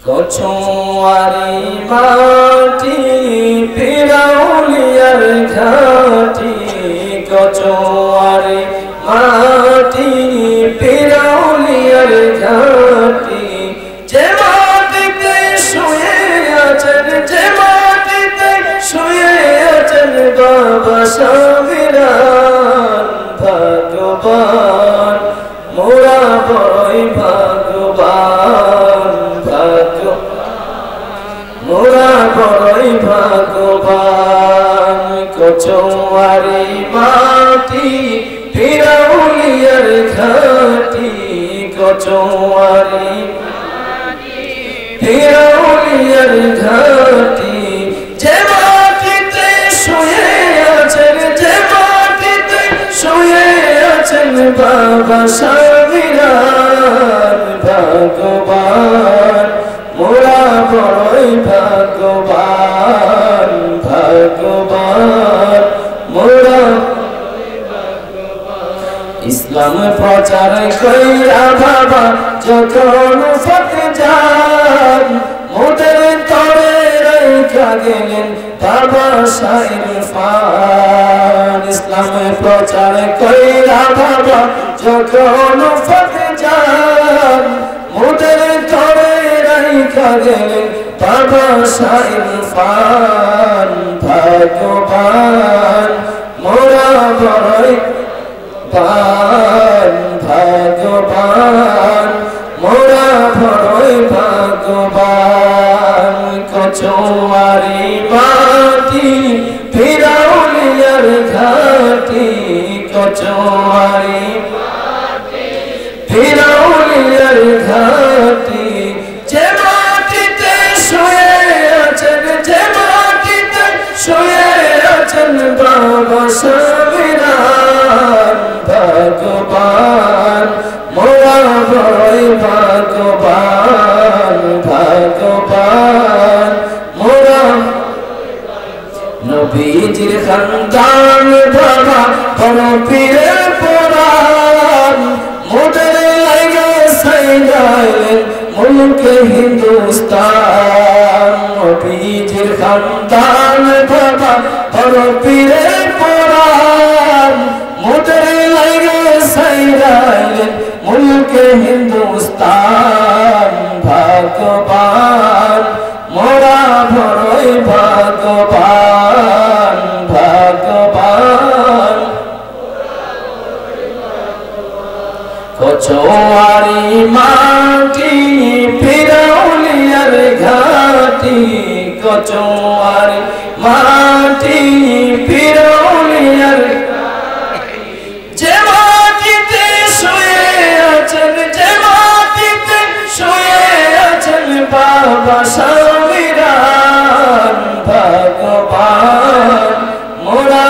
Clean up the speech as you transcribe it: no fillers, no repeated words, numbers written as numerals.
কচুয়ারি মাটি পিরাউলিয়ার ঘাটি কচুয়ারি মাটি পিরাউলিয়ার ঘাটি যে মাটিতে শুয়ে আছেন যে মাটিতে শুয়ে আছেন বাবা সাবিরান ভগবান মোরা বড়ই ভাগ্যবান মোরা বড়ই ভাগ্যবান কচুয়ারি মাটি পিরাউলিয়ার ঘাটি কচুয়ারি পিরাউলিয়ার ঘাটি যে মাটিতে শুয়ে আছেন যে মাটিতে শুয়ে আছেন বাবা সাবিরান ভগবান মোরা বড়ই ভাগ্যবান ভগবান মোরা ইসলাম প্রচার কইরা বাবা যখন ফতে যান মোদের তরে রেখা গেলেন বাবা শাইরফান ইসলাম প্রচার কইরা বাবা যখন ফতে যান মোদের তরে রেখা গেলেন বাবা শাইরফান ভগবান মোরা বড়ই ভগবান মোরা বড়ই ভগবান কচুয়ারি মাটি পিরাউলিয়ার ঘাটি কচুয়ারি পিরাউলিয়ার ঘাটি যে মাটিতে শুয়ে আছেন যে মাটিতে শুয়ে আছেন বাবা সাবিরান ভগবান মোরা বড়ই ভগবান ভগবান মোরা নবীজির খানদান বাবা বড় পীরের পুরাণ মোদের লাগে সাইগাইলেন মুলকে হিন্দুস্তান নবীজির খানদান বাবা বড় পীরের পুরাণ মোদের লাগে সাইগাইলেন মুলকে হিন্দুস্তান ভগবান মোরা বড়ই ভগবান ভগবান কচুয়ারি মাটি পিরাউলিয়ার ঘাটি কচুয়ারি মাটি পিরাউলিয়ার যে মাটিতে শুয়ে আছেন যে মাটিতে শুয়ে আছেন বাবা সাবিরান ভগবান মোরা